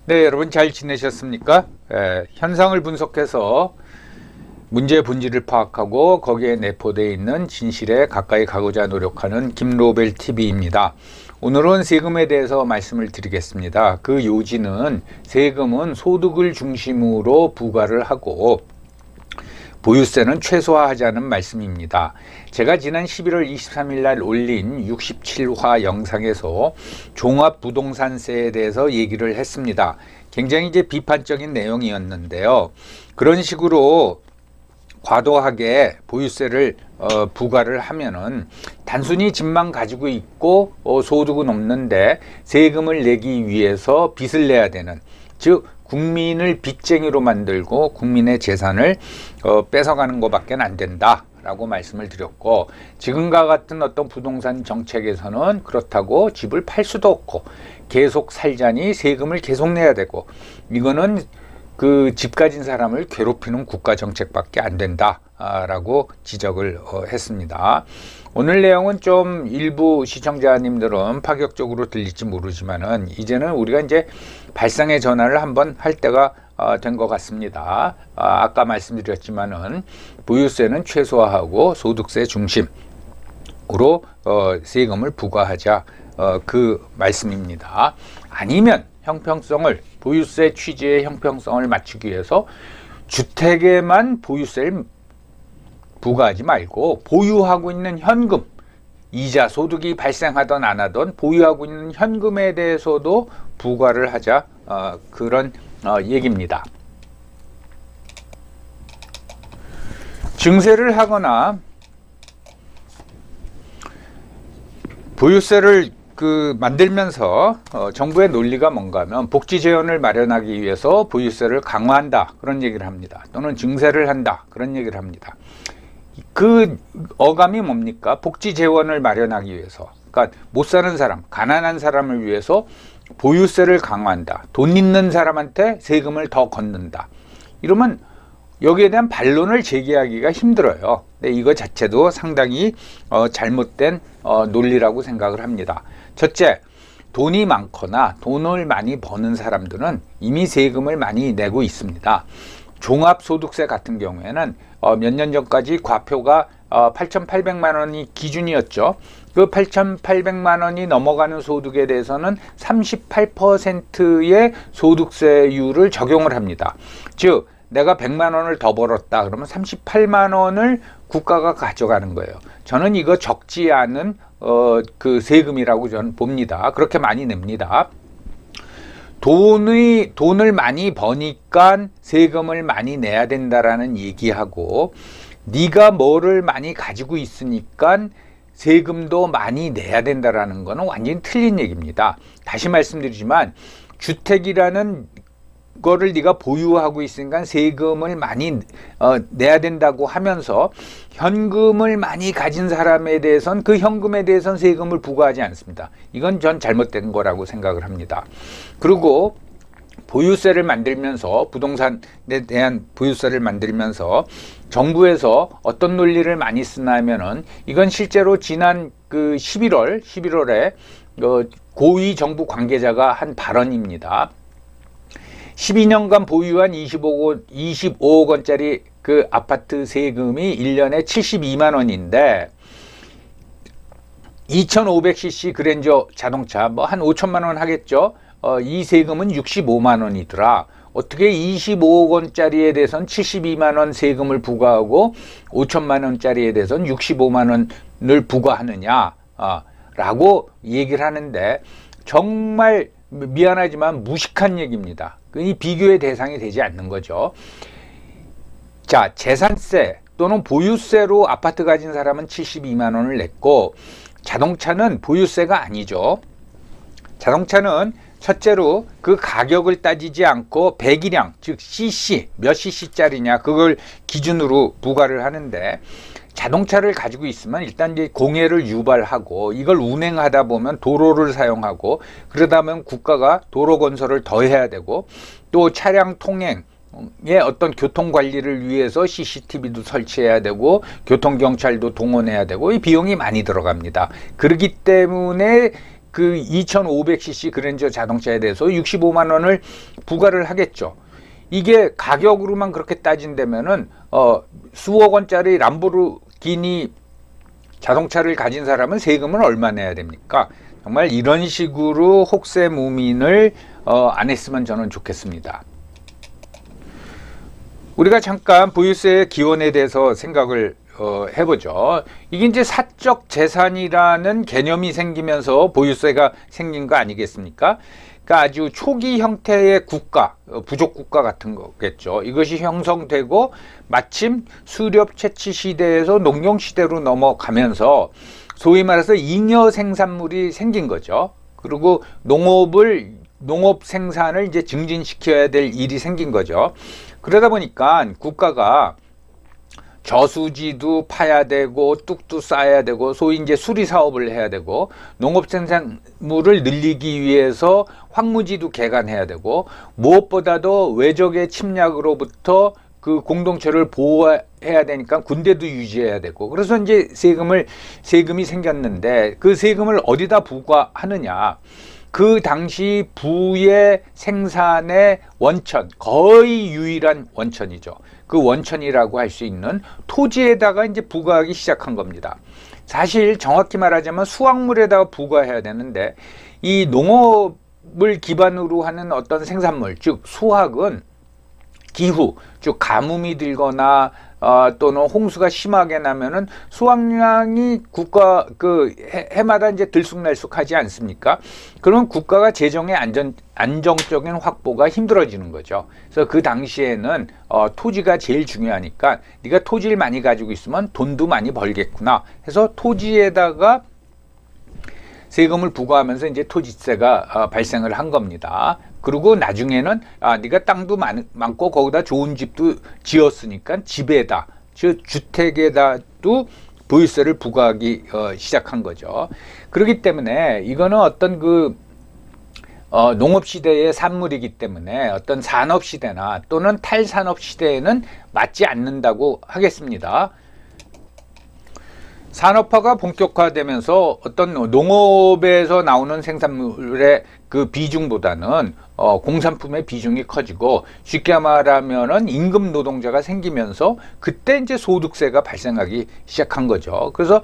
네, 여러분 잘 지내셨습니까? 현상을 분석해서 문제의 본질을 파악하고 거기에 내포되어 있는 진실에 가까이 가고자 노력하는 김로벨 TV입니다. 오늘은 세금에 대해서 말씀을 드리겠습니다. 그 요지는 세금은 소득을 중심으로 부과를 하고 보유세는 최소화하자는 말씀입니다. 제가 지난 11월 23일 날 올린 67화 영상에서 종합부동산세에 대해서 얘기를 했습니다. 굉장히 이제 비판적인 내용이었는데요. 그런 식으로 과도하게 보유세를 부과를 하면은 단순히 집만 가지고 있고 소득은 없는데 세금을 내기 위해서 빚을 내야 되는, 즉 국민을 빚쟁이로 만들고 국민의 재산을 뺏어가는 것밖에 안 된다 라고 말씀을 드렸고, 지금과 같은 어떤 부동산 정책에서는 그렇다고 집을 팔 수도 없고 계속 살자니 세금을 계속 내야 되고, 이거는 그 집 가진 사람을 괴롭히는 국가 정책밖에 안 된다 라고 지적을 했습니다. 오늘 내용은 좀 일부 시청자님들은 파격적으로 들릴지 모르지만은 이제는 우리가 이제 발상의 전환을 한번 할 때가 된 것 같습니다. 아까 말씀드렸지만은 보유세는 최소화하고 소득세 중심으로 세금을 부과하자, 그 말씀입니다. 아니면 형평성을, 보유세 취지의 형평성을 맞추기 위해서 주택에만 보유세를 부과하지 말고 보유하고 있는 현금, 이자 소득이 발생하던 안 하던 보유하고 있는 현금에 대해서도 부과를 하자, 그런 얘기입니다. 증세를 하거나 보유세를 만들면서 정부의 논리가 뭔가 하면 복지 재원을 마련하기 위해서 보유세를 강화한다, 그런 얘기를 합니다. 또는 증세를 한다, 그런 얘기를 합니다. 그 어감이 뭡니까? 복지 재원을 마련하기 위해서, 그러니까 못 사는 사람, 가난한 사람을 위해서 보유세를 강화한다, 돈 있는 사람한테 세금을 더 걷는다. 이러면 여기에 대한 반론을 제기하기가 힘들어요. 근데 이거 자체도 상당히 잘못된 논리라고 생각을 합니다. 첫째, 돈이 많거나 돈을 많이 버는 사람들은 이미 세금을 많이 내고 있습니다. 종합소득세 같은 경우에는 몇 년 전까지 과표가 8,800만 원이 기준이었죠. 그 8,800만 원이 넘어가는 소득에 대해서는 38%의 소득세율을 적용을 합니다. 즉 내가 100만 원을 더 벌었다 그러면 38만 원을 국가가 가져가는 거예요. 저는 이거 적지 않은 그 세금이라고 저는 봅니다. 그렇게 많이 냅니다. 돈을 많이 버니까 세금을 많이 내야 된다라는 얘기하고, 네가 뭐를 많이 가지고 있으니까 세금도 많이 내야 된다라는 거는 완전히 틀린 얘기입니다. 다시 말씀드리지만 주택이라는 거를 네가 보유하고 있으니까 세금을 많이 내야 된다고 하면서 현금을 많이 가진 사람에 대해서는 그 현금에 대해서는 세금을 부과하지 않습니다. 이건 전 잘못된 거라고 생각을 합니다. 그리고 보유세를 만들면서, 부동산에 대한 보유세를 만들면서 정부에서 어떤 논리를 많이 쓰나 하면은, 이건 실제로 지난 그 11월에 고위 정부 관계자가 한 발언입니다. 12년간 보유한 25억 원짜리 그 아파트 세금이 1년에 72만 원인데 2500cc 그랜저 자동차 뭐 한 5천만 원 하겠죠. 이 세금은 65만 원이더라. 어떻게 25억 원짜리에 대해서는 72만 원 세금을 부과하고 5천만 원짜리에 대해서는 65만 원을 부과하느냐 라고 얘기를 하는데, 정말 미안하지만 무식한 얘기입니다. 이 비교의 대상이 되지 않는 거죠. 자, 재산세 또는 보유세로 아파트 가진 사람은 72만 원을 냈고, 자동차는 보유세가 아니죠. 자동차는 첫째로 그 가격을 따지지 않고 배기량, 즉 cc, 몇 cc짜리냐 그걸 기준으로 부과를 하는데, 자동차를 가지고 있으면 일단 이제 공해를 유발하고 이걸 운행하다 보면 도로를 사용하고, 그러다 보면 국가가 도로 건설을 더 해야 되고, 또 차량 통행의 어떤 교통 관리를 위해서 CCTV도 설치해야 되고 교통경찰도 동원해야 되고 이 비용이 많이 들어갑니다. 그렇기 때문에 그 2500cc 그랜저 자동차에 대해서 65만 원을 부과를 하겠죠. 이게 가격으로만 그렇게 따진다면은 수억 원짜리 람보르기니 자동차를 가진 사람은 세금을 얼마 내야 됩니까? 정말 이런 식으로 혹세 무민을 안 했으면 저는 좋겠습니다. 우리가 잠깐 보유세의 기원에 대해서 생각을 해보죠. 이게 이제 사적 재산이라는 개념이 생기면서 보유세가 생긴 거 아니겠습니까? 그러니까 아주 초기 형태의 국가, 부족 국가 같은 거겠죠. 이것이 형성되고 마침 수렵 채취 시대에서 농경 시대로 넘어가면서 소위 말해서 잉여 생산물이 생긴 거죠. 그리고 농업 생산을 이제 증진시켜야 될 일이 생긴 거죠. 그러다 보니까 국가가 저수지도 파야 되고 뚝도 쌓아야 되고 소위 이제 수리 사업을 해야 되고 농업 생산물을 늘리기 위해서 황무지도 개간해야 되고 무엇보다도 외적의 침략으로부터 그 공동체를 보호해야 되니까 군대도 유지해야 되고 그래서 이제 세금이 생겼는데 그 세금을 어디다 부과하느냐. 그 당시 부의 생산의 원천, 거의 유일한 원천이죠. 그 원천이라고 할 수 있는 토지에다가 이제 부과하기 시작한 겁니다. 사실 정확히 말하자면 수확물에다가 부과해야 되는데 이 농업을 기반으로 하는 어떤 생산물, 즉 수확은 기후, 즉 가뭄이 들거나 또는 홍수가 심하게 나면은 수확량이 국가 해마다 이제 들쑥날쑥하지 않습니까? 그러면 국가가 재정의 안정적인 확보가 힘들어지는 거죠. 그래서 그 당시에는 토지가 제일 중요하니까 네가 토지를 많이 가지고 있으면 돈도 많이 벌겠구나 해서 토지에다가 세금을 부과하면서 이제 토지세가 발생을 한 겁니다. 그리고 나중에는 네가 땅도 많고 거기다 좋은 집도 지었으니까 집에다, 즉 주택에다도 보유세를 부과하기 시작한 거죠. 그렇기 때문에 이거는 어떤 농업 시대의 산물이기 때문에 어떤 산업 시대나 또는 탈산업 시대에는 맞지 않는다고 하겠습니다. 산업화가 본격화되면서 어떤 농업에서 나오는 생산물의 그 비중보다는 공산품의 비중이 커지고 쉽게 말하면은 임금 노동자가 생기면서 그때 이제 소득세가 발생하기 시작한 거죠. 그래서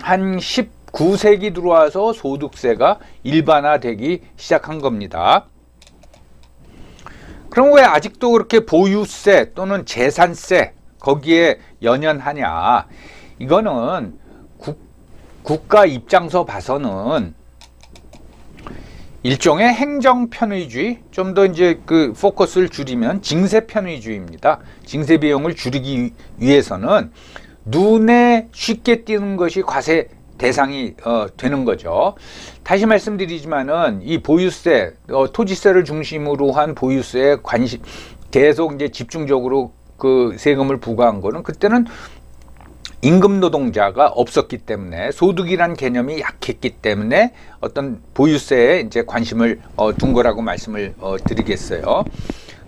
한 19세기 들어와서 소득세가 일반화되기 시작한 겁니다. 그럼 왜 아직도 그렇게 보유세 또는 재산세 거기에 연연하냐? 이거는 국가 입장서 봐서는 일종의 행정 편의주의, 좀 더 이제 그 포커스를 줄이면 징세 편의주의입니다. 징세 비용을 줄이기 위해서는 눈에 쉽게 띄는 것이 과세 대상이 되는 거죠. 다시 말씀드리지만은 이 보유세, 토지세를 중심으로 한 보유세에 관심 계속 이제 집중적으로 그 세금을 부과한 거는 그때는 임금 노동자가 없었기 때문에 소득이란 개념이 약했기 때문에 어떤 보유세에 이제 관심을 둔 거라고 말씀을 드리겠어요.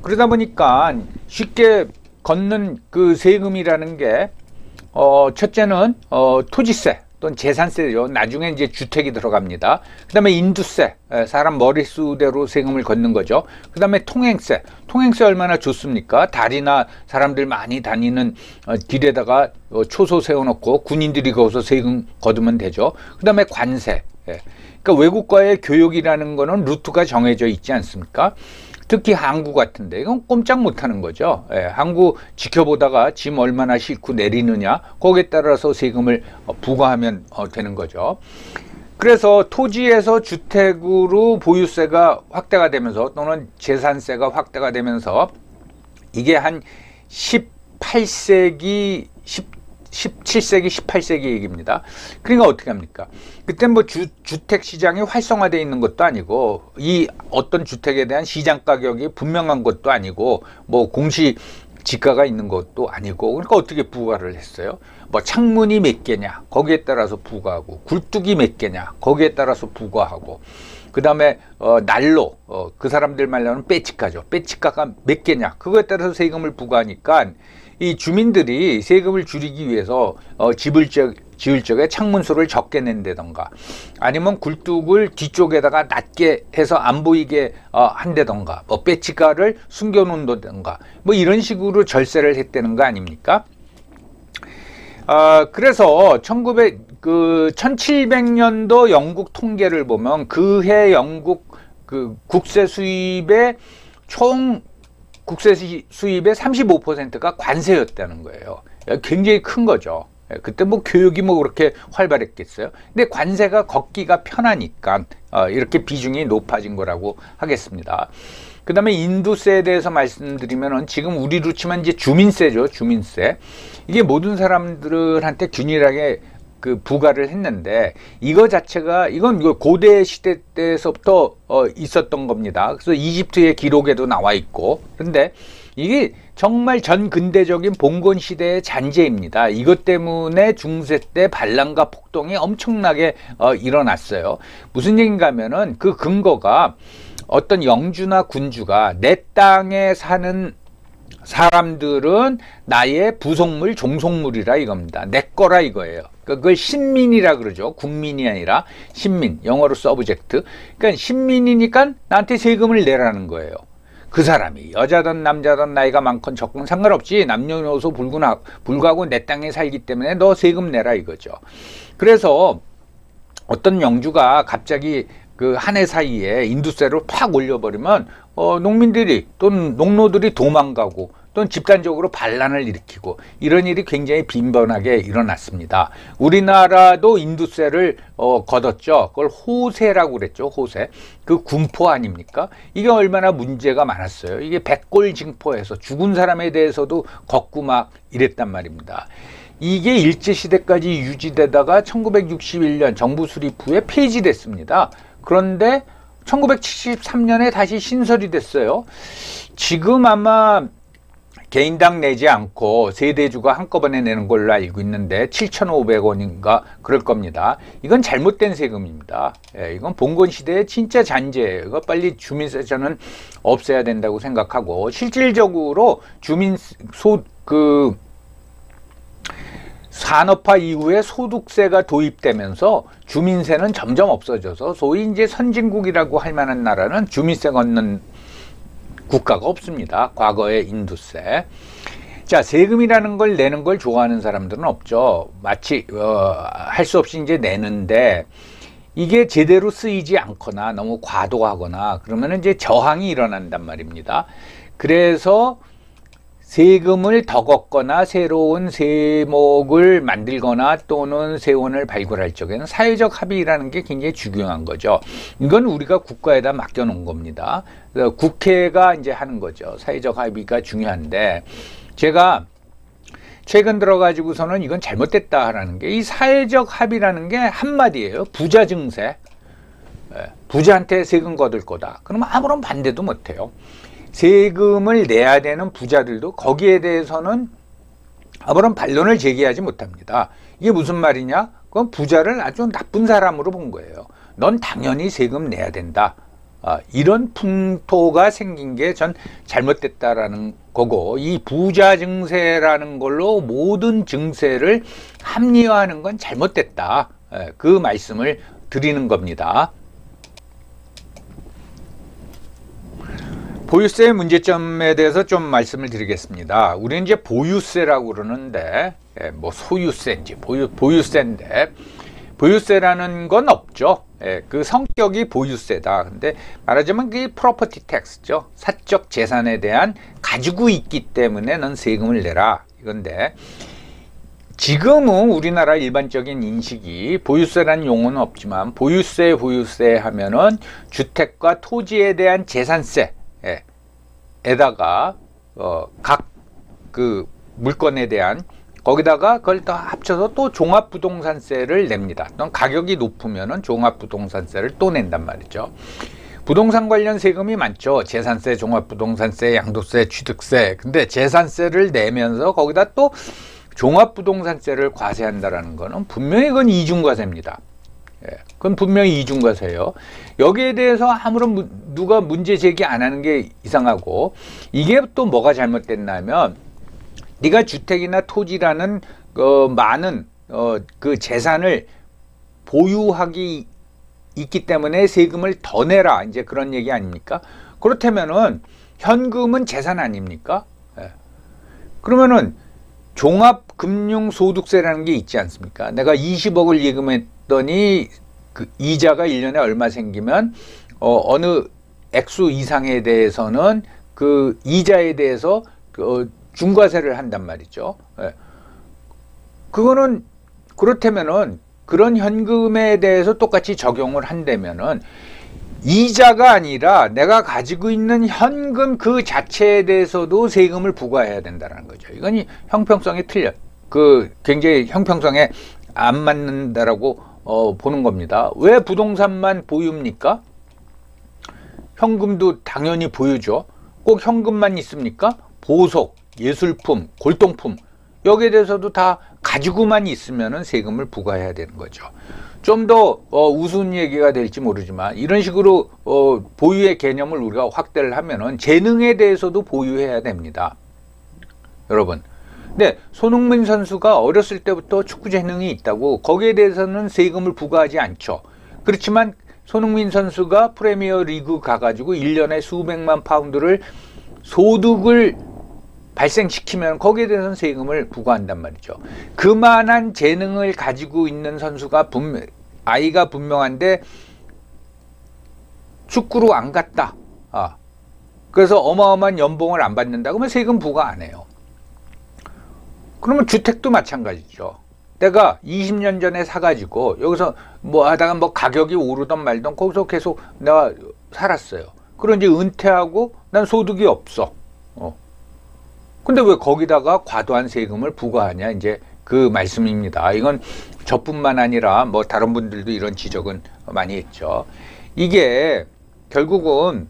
그러다 보니까 쉽게 걷는 그 세금이라는 게 첫째는 토지세 또는 재산세죠. 나중에 이제 주택이 들어갑니다. 그 다음에 인두세, 사람 머릿수대로 세금을 걷는 거죠. 그 다음에 통행세 얼마나 좋습니까? 다리나 사람들 많이 다니는 길에다가 초소 세워놓고 군인들이 거기서 세금 걷으면 되죠. 그 다음에 관세. 그러니까 외국과의 교역이라는 거는 루트가 정해져 있지 않습니까? 특히 항구 같은데 이건 꼼짝 못하는 거죠. 항구 지켜보다가 짐 얼마나 싣고 내리느냐 거기에 따라서 세금을 부과하면 되는 거죠. 그래서 토지에서 주택으로 보유세가 확대가 되면서 또는 재산세가 확대가 되면서 이게 한 17세기 18세기 얘기입니다. 그러니까 어떻게 합니까? 그때 뭐 주택 시장이 활성화되어 있는 것도 아니고 이 어떤 주택에 대한 시장 가격이 분명한 것도 아니고 뭐 공시 지가가 있는 것도 아니고 그러니까 어떻게 부과를 했어요? 뭐 창문이 몇 개냐 거기에 따라서 부과하고 굴뚝이 몇 개냐 거기에 따라서 부과하고 그 다음에 난로 그 사람들 말로는 빼치가죠. 빼치가가 몇 개냐 그거에 따라서 세금을 부과하니까 이 주민들이 세금을 줄이기 위해서 집을 지을 적에 창문수를 적게 낸다던가, 아니면 굴뚝을 뒤쪽에다가 낮게 해서 안 보이게 한다던가, 뭐 배치가를 숨겨 놓는다던가, 뭐 이런 식으로 절세를 했다는 거 아닙니까? 그래서 1700년도 영국 통계를 보면 그해 영국 그 국세 수입의 총 국세 수입의 35%가 관세였다는 거예요. 굉장히 큰 거죠. 그때 뭐 교육이 뭐 그렇게 활발했겠어요. 근데 관세가 걷기가 편하니까 이렇게 비중이 높아진 거라고 하겠습니다. 그 다음에 인두세에 대해서 말씀드리면은 지금 우리로 치면 이제 주민세죠. 주민세. 이게 모든 사람들한테 균일하게 그 부과를 했는데, 이거 자체가 이건 고대 시대 때서부터 있었던 겁니다. 그래서 이집트의 기록에도 나와 있고, 그런데 이게 정말 전 근대적인 봉건 시대의 잔재입니다. 이것 때문에 중세 때 반란과 폭동이 엄청나게 일어났어요. 무슨 얘기인가 하면은 그 근거가 어떤 영주나 군주가 내 땅에 사는 사람들은 나의 부속물, 종속물이라 이겁니다. 내 거라 이거예요. 그걸 신민이라 그러죠. 국민이 아니라 신민, 영어로 서브젝트. 그러니까 신민이니까 나한테 세금을 내라는 거예요. 그 사람이 여자든 남자든 나이가 많건 적건 상관없이 남녀노소 불구하고 내 땅에 살기 때문에 너 세금 내라 이거죠. 그래서 어떤 영주가 갑자기 그 한 해 사이에 인두세를 팍 올려버리면 농민들이 또는 농노들이 도망가고 또는 집단적으로 반란을 일으키고 이런 일이 굉장히 빈번하게 일어났습니다. 우리나라도 인두세를 걷었죠. 그걸 호세라고 그랬죠. 호세. 그 군포 아닙니까? 이게 얼마나 문제가 많았어요. 이게 백골징포해서 죽은 사람에 대해서도 걷고 막 이랬단 말입니다. 이게 일제시대까지 유지되다가 1961년 정부 수립 후에 폐지됐습니다. 그런데 1973년에 다시 신설이 됐어요. 지금 아마 개인당 내지 않고 세대주가 한꺼번에 내는 걸로 알고 있는데 7,500원인가 그럴 겁니다. 이건 잘못된 세금입니다. 이건 봉건 시대의 진짜 잔재예요. 이거 빨리 주민세 저는 없애야 된다고 생각하고, 실질적으로 산업화 이후에 소득세가 도입되면서 주민세는 점점 없어져서 소위 이제 선진국이라고 할 만한 나라는 주민세 걷는 국가가 없습니다. 과거의 인두세. 자, 세금이라는 걸 내는 걸 좋아하는 사람들은 없죠. 마치 할 수 없이 이제 내는데 이게 제대로 쓰이지 않거나 너무 과도하거나 그러면 이제 저항이 일어난단 말입니다. 그래서 세금을 더 걷거나 새로운 세목을 만들거나 또는 세원을 발굴할 적에는 사회적 합의라는 게 굉장히 중요한 거죠. 이건 우리가 국가에다 맡겨놓은 겁니다. 국회가 이제 하는 거죠. 사회적 합의가 중요한데, 제가 최근 들어가지고서는 이건 잘못됐다라는 게, 이 사회적 합의라는 게 한마디예요. 부자 증세. 부자한테 세금 거둘 거다. 그러면 아무런 반대도 못해요. 세금을 내야 되는 부자들도 거기에 대해서는 아무런 반론을 제기하지 못합니다. 이게 무슨 말이냐? 그건 부자를 아주 나쁜 사람으로 본 거예요. 넌 당연히 세금 내야 된다. 이런 풍토가 생긴 게 전 잘못됐다라는 거고, 이 부자 증세라는 걸로 모든 증세를 합리화하는 건 잘못됐다. 그 말씀을 드리는 겁니다. 보유세의 문제점에 대해서 좀 말씀을 드리겠습니다. 우리는 이제 보유세라고 그러는데, 뭐 소유세인지 보유세인데, 보유세라는 건 없죠. 그 성격이 보유세다. 근데 말하자면 그게 프로퍼티 텍스죠. 사적 재산에 대한 가지고 있기 때문에 넌 세금을 내라. 이건데, 지금은 우리나라 일반적인 인식이 보유세라는 용어는 없지만, 보유세 하면은 주택과 토지에 대한 재산세, 에다가 각 그 물건에 대한, 거기다가 그걸 다 합쳐서 또 종합부동산세를 냅니다. 또 가격이 높으면은 종합부동산세를 또 낸단 말이죠. 부동산 관련 세금이 많죠. 재산세, 종합부동산세, 양도세, 취득세. 근데 재산세를 내면서 거기다 또 종합부동산세를 과세한다라는 거는 분명히 그건 이중과세입니다. 그건 분명히 이중과세예요. 여기에 대해서 아무런 누가 문제 제기 안 하는 게 이상하고, 이게 또 뭐가 잘못됐냐면, 네가 주택이나 토지라는 많은 그 재산을 보유하기 있기 때문에 세금을 더 내라, 이제 그런 얘기 아닙니까? 그렇다면은 현금은 재산 아닙니까? 예. 그러면은 종합금융소득세라는 게 있지 않습니까? 내가 20억을 예금했더니 그 이자가 1년에 얼마 생기면 어느 액수 이상에 대해서는 그 이자에 대해서 중과세를 한단 말이죠. 예. 그거는 그렇다면은 그런 현금에 대해서 똑같이 적용을 한다면은 이자가 아니라 내가 가지고 있는 현금 그 자체에 대해서도 세금을 부과해야 된다는 거죠. 이건 형평성이 틀려. 그 굉장히 형평성에 안 맞는다라고 보는 겁니다. 왜 부동산만 보유입니까? 현금도 당연히 보유죠. 꼭 현금만 있습니까? 보석, 예술품, 골동품 여기에 대해서도 다 가지고만 있으면은 세금을 부과해야 되는 거죠. 좀 더 우스운 얘기가 될지 모르지만 이런 식으로 보유의 개념을 우리가 확대를 하면은 재능에 대해서도 보유해야 됩니다. 여러분. 근데 손흥민 선수가 어렸을 때부터 축구 재능이 있다고 거기에 대해서는 세금을 부과하지 않죠. 그렇지만 손흥민 선수가 프리미어 리그 가가지고 1년에 수백만 파운드를 소득을 발생시키면 거기에 대해서는 세금을 부과한단 말이죠. 그만한 재능을 가지고 있는 선수가 아이가 분명한데 축구로 안 갔다. 그래서 어마어마한 연봉을 안 받는다. 그러면 세금 부과 안 해요. 그러면 주택도 마찬가지죠. 내가 20년 전에 사가지고 여기서 뭐 하다가 뭐 가격이 오르던 말던 거기서 계속 내가 살았어요. 그럼 이제 은퇴하고 난 소득이 없어. 근데 왜 거기다가 과도한 세금을 부과하냐, 이제 그 말씀입니다. 이건 저뿐만 아니라 뭐 다른 분들도 이런 지적은 많이 했죠. 이게 결국은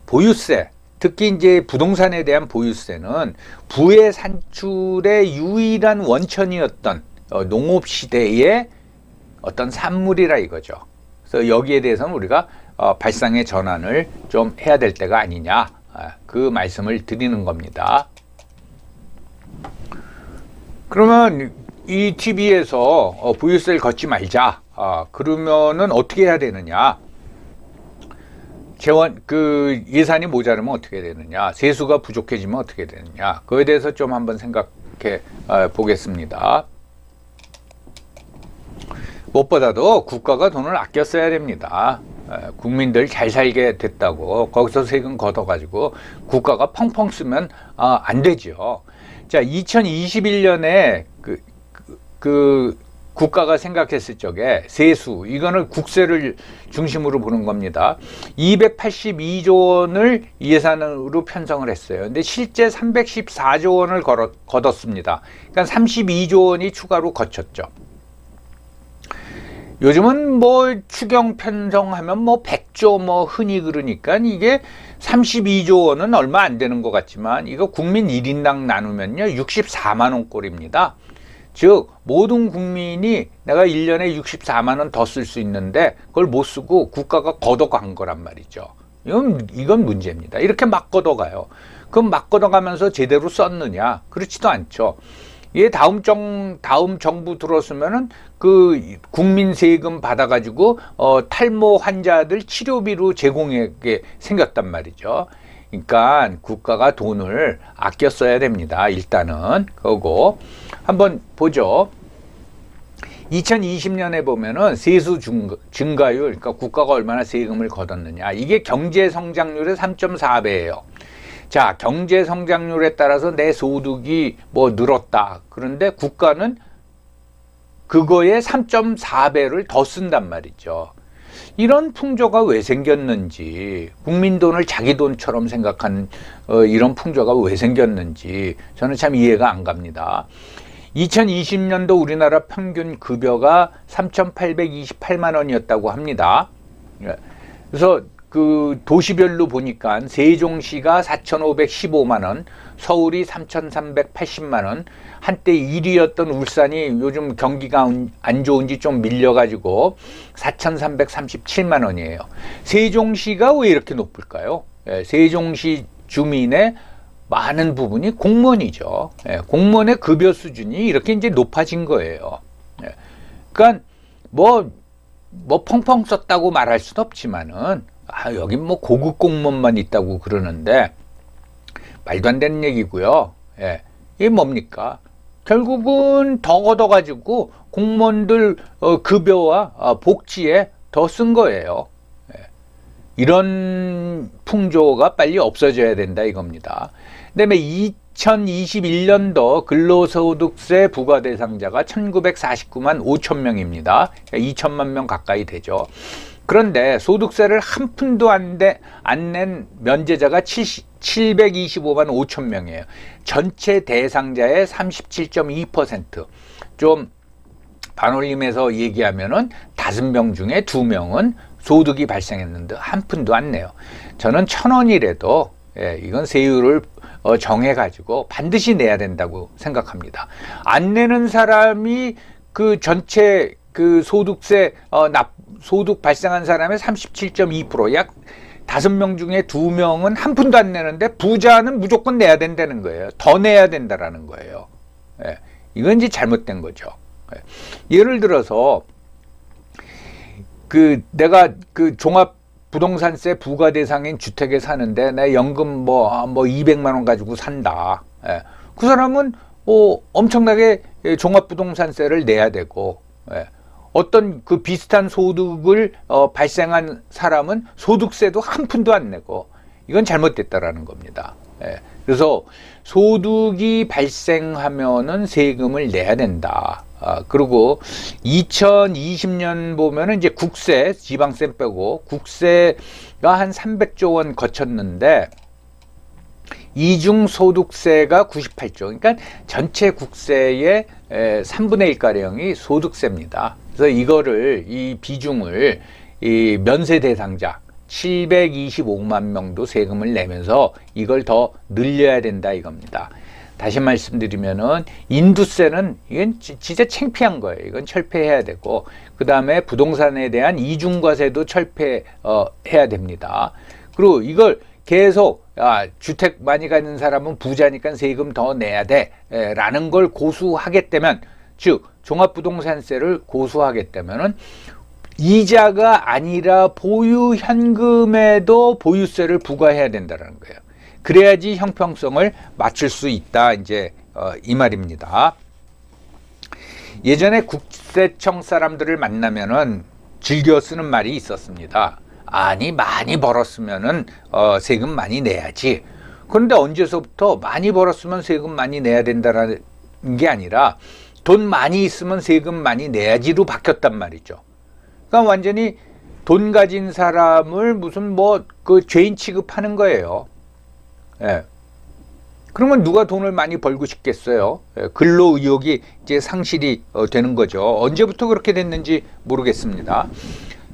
보유세, 특히 이제 부동산에 대한 보유세는 부의 산출의 유일한 원천이었던 농업 시대의 어떤 산물이라 이거죠. 그래서 여기에 대해서는 우리가 발상의 전환을 좀 해야 될 때가 아니냐, 그 말씀을 드리는 겁니다. 그러면 이 TV에서 보유세를 걷지 말자, 그러면은 어떻게 해야 되느냐? 그 예산이 모자르면 어떻게 되느냐? 세수가 부족해지면 어떻게 되느냐? 그거에 대해서 좀 한번 생각해 보겠습니다. 무엇보다도 국가가 돈을 아껴 써야 됩니다. 국민들 잘 살게 됐다고 거기서 세금 걷어가지고 국가가 펑펑 쓰면 안 되죠. 자, 2021년에 그 국가가 생각했을 적에 세수, 이거는 국세를 중심으로 보는 겁니다. 282조 원을 예산으로 편성을 했어요. 근데 실제 314조 원을 걷었습니다. 그러니까 32조 원이 추가로 거쳤죠. 요즘은 뭐 추경 편성하면 뭐 100조 뭐 흔히 그러니까 이게 32조 원은 얼마 안 되는 것 같지만 이거 국민 1인당 나누면요 64만 원 꼴입니다. 즉 모든 국민이 내가 1년에 64만 원 더 쓸 수 있는데 그걸 못 쓰고 국가가 걷어간 거란 말이죠. 이건 문제입니다. 이렇게 막 걷어가요. 그럼 막 걷어가면서 제대로 썼느냐? 그렇지도 않죠. 얘 다음 정부 들었으면은 그 국민 세금 받아가지고 탈모 환자들 치료비로 제공하게 생겼단 말이죠. 그러니까 국가가 돈을 아껴 써야 됩니다. 일단은 그거고 한번 보죠. 2020년에 보면은 세수 증가율, 그러니까 국가가 얼마나 세금을 걷었느냐, 이게 경제 성장률의 3.4배예요. 자, 경제 성장률에 따라서 내 소득이 뭐 늘었다. 그런데 국가는 그거에 3.4배를 더 쓴단 말이죠. 이런 풍조가 왜 생겼는지, 국민 돈을 자기 돈처럼 생각하는 이런 풍조가 왜 생겼는지 저는 참 이해가 안 갑니다. 2020년도 우리나라 평균 급여가 3,828만 원이었다고 합니다. 그래서 그 도시별로 보니까 세종시가 4,515만 원, 서울이 3,380만 원, 한때 1위였던 울산이 요즘 경기가 안 좋은지 좀 밀려가지고 4,337만 원이에요. 세종시가 왜 이렇게 높을까요? 세종시 주민의 많은 부분이 공무원이죠. 예, 공무원의 급여 수준이 이렇게 이제 높아진 거예요. 예, 그러니까 뭐 펑펑 썼다고 말할 수는 없지만은 여기 뭐 고급 공무원만 있다고 그러는데 말도 안 되는 얘기고요. 예, 이게 뭡니까? 결국은 더 걷어가지고 공무원들 급여와 복지에 더 쓴 거예요. 예, 이런 풍조가 빨리 없어져야 된다 이겁니다. 그다음에 2021년도 근로소득세 부과 대상자가 1949만 5천 명입니다. 2천만 명 가까이 되죠. 그런데 소득세를 한 푼도 안 낸 면제자가 725만 5천 명이에요. 전체 대상자의 37.2%. 좀 반올림해서 얘기하면은 5명 중에 2명은 소득이 발생했는데 한 푼도 안 내요. 저는 1,000원이라도 이건 세율을 정해가지고 반드시 내야 된다고 생각합니다. 안 내는 사람이 그 전체 그 소득세 소득 발생한 사람의 37.2%, 약 5명 중에 2명은 한 푼도 안 내는데 부자는 무조건 내야 된다는 거예요. 더 내야 된다라는 거예요. 예, 이건 이제 잘못된 거죠. 예. 예를 들어서 내가 종합 부동산세 부과 대상인 주택에 사는데 내 연금 뭐 200만 원 가지고 산다. 예. 그 사람은 엄청나게 종합부동산세를 내야 되고, 예. 어떤 그 비슷한 소득을 발생한 사람은 소득세도 한 푼도 안 내고, 이건 잘못됐다라는 겁니다. 예. 그래서 소득이 발생하면은 세금을 내야 된다. 그리고 2020년 보면은 이제 국세, 지방세 빼고 국세가 한 300조 원 거쳤는데 이중소득세가 98조. 그러니까 전체 국세의 3분의 1가량이 소득세입니다. 그래서 이 비중을 이 면세 대상자 725만 명도 세금을 내면서 이걸 더 늘려야 된다 이겁니다. 다시 말씀드리면은 인두세는 이건 진짜 창피한 거예요. 이건 철폐해야 되고, 그 다음에 부동산에 대한 이중과세도 철폐해야 됩니다. 그리고 이걸 계속 주택 많이 가는 사람은 부자니까 세금 더 내야 돼 라는 걸 고수하게 되면, 즉 종합부동산세를 고수하게 되면은 이자가 아니라 보유 현금에도 보유세를 부과해야 된다는 거예요. 그래야지 형평성을 맞출 수 있다, 이제 이 말입니다. 예전에 국세청 사람들을 만나면은 즐겨 쓰는 말이 있었습니다. 아니, 많이 벌었으면은 세금 많이 내야지. 그런데 언제서부터 많이 벌었으면 세금 많이 내야 된다라는 게 아니라 돈 많이 있으면 세금 많이 내야지로 바뀌었단 말이죠. 그러니까 완전히 돈 가진 사람을 무슨 그 죄인 취급하는 거예요. 예. 그러면 누가 돈을 많이 벌고 싶겠어요? 예. 근로 의욕이 이제 상실이 되는 거죠. 언제부터 그렇게 됐는지 모르겠습니다.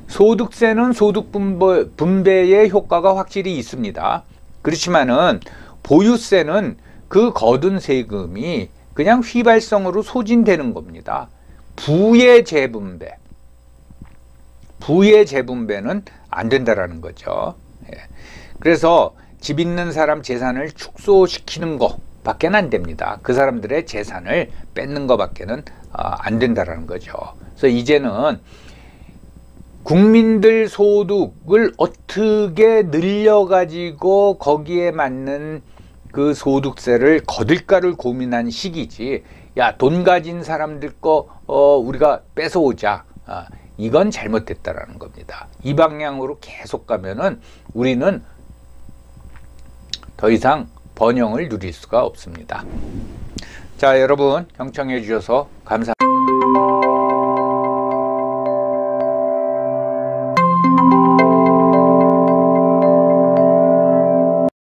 소득세는 소득 분배의 효과가 확실히 있습니다. 그렇지만은 보유세는 그 거둔 세금이 그냥 휘발성으로 소진되는 겁니다. 부의 재분배는 안 된다라는 거죠. 예. 그래서 집 있는 사람 재산을 축소시키는 것밖에 안 됩니다. 그 사람들의 재산을 뺏는 것밖에는 안 된다라는 거죠. 그래서 이제는 국민들 소득을 어떻게 늘려가지고 거기에 맞는 그 소득세를 거둘까를 고민한 시기지, 야, 돈 가진 사람들 거 우리가 뺏어오자. 이건 잘못됐다라는 겁니다. 이 방향으로 계속 가면은 우리는 더 이상 번영을 누릴 수가 없습니다. 자, 여러분 경청해 주셔서 감사합니다.